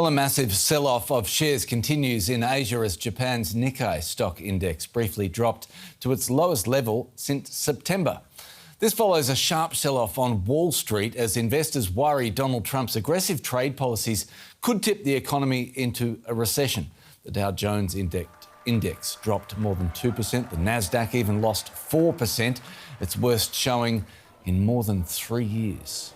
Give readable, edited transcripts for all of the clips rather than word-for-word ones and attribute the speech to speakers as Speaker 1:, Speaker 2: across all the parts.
Speaker 1: Well, a massive sell-off of shares continues in Asia as Japan's Nikkei stock index briefly dropped to its lowest level since September. This follows a sharp sell-off on Wall Street as investors worry Donald Trump's aggressive trade policies could tip the economy into a recession. The Dow Jones index dropped more than 2%. The Nasdaq even lost 4%, its worst showing in more than 3 years.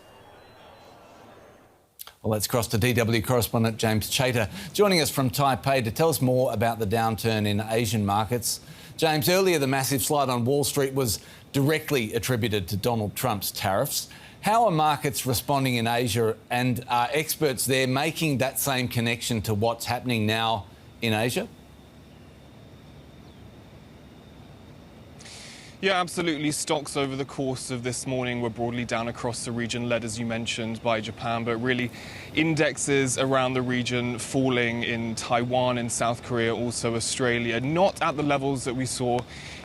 Speaker 1: Well, let's cross to DW correspondent James Chater, joining us from Taipei to tell us more about the downturn in Asian markets. James, earlier the massive slide on Wall Street was directly attributed to Donald Trump's tariffs. How are markets responding in Asia, and are experts there making that same connection to what's happening now in Asia?
Speaker 2: Yeah, absolutely. Stocks over the course of this morning were broadly down across the region, led, as you mentioned, by Japan, but really indexes around the region falling in Taiwan and South Korea, also Australia, not at the levels that we saw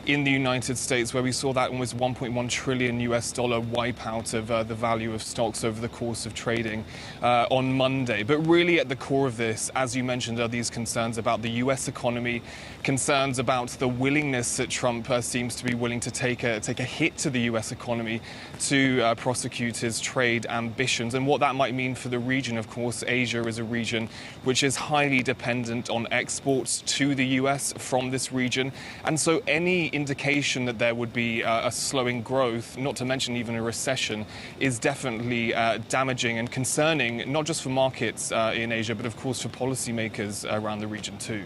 Speaker 2: in the United States, where we saw that almost $1.1 trillion wipeout of the value of stocks over the course of trading on Monday. But really at the core of this, as you mentioned, are these concerns about the US economy, concerns about the willingness that Trump seems to be willing to take a hit to the US economy to prosecute his trade ambitions, and what that might mean for the region. Of course, Asia is a region which is highly dependent on exports to the US from this region, and so any indication that there would be a slowing growth, not to mention even a recession, is definitely damaging and concerning, not just for markets in Asia, but of course for policymakers around the region too.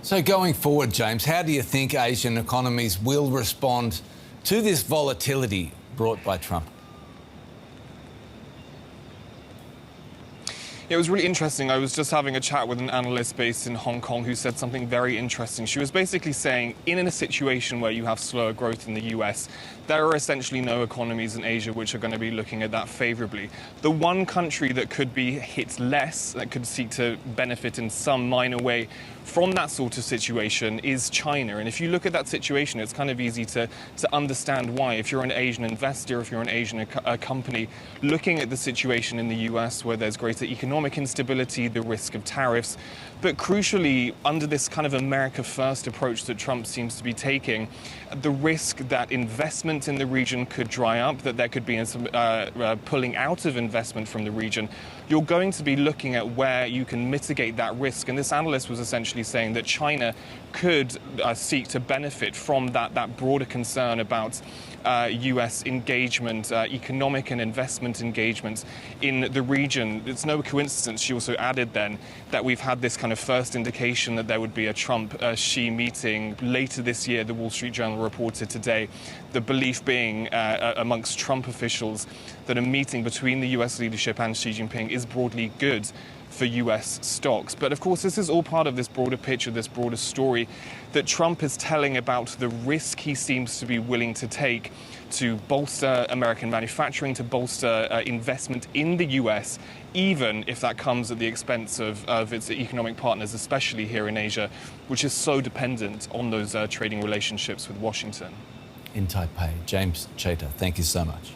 Speaker 1: So going forward, James, how do you think Asian economies will respond to this volatility brought by Trump?
Speaker 2: It was really interesting. I was just having a chat with an analyst based in Hong Kong who said something very interesting. She was basically saying, in a situation where you have slower growth in the US, there are essentially no economies in Asia which are going to be looking at that favorably. The one country that could be hit less, that could seek to benefit in some minor way from that sort of situation, is China. And if you look at that situation, it's kind of easy to understand why. If you're an Asian investor, if you're an Asian company, looking at the situation in the US where there's greater economic instability, the risk of tariffs, but crucially, under this kind of America First approach that Trump seems to be taking, the risk that investment in the region could dry up, that there could be some pulling out of investment from the region, you're going to be looking at where you can mitigate that risk. And this analyst was essentially saying that China could seek to benefit from that broader concern about US engagement, economic and investment engagements in the region. It's no coincidence, she also added then, that we've had this kind of first indication that there would be a Trump-Xi meeting later this year. The Wall Street Journal reported today, the belief being amongst Trump officials that a meeting between the US leadership and Xi Jinping is broadly good for US stocks. But of course, this is all part of this broader picture, this broader story that Trump is telling about the risk he seems to be willing to take to bolster American manufacturing, to bolster investment in the US, even if that comes at the expense of its economic partners, especially here in Asia, which is so dependent on those trading relationships with Washington.
Speaker 1: In Taipei, James Chater, thank you so much.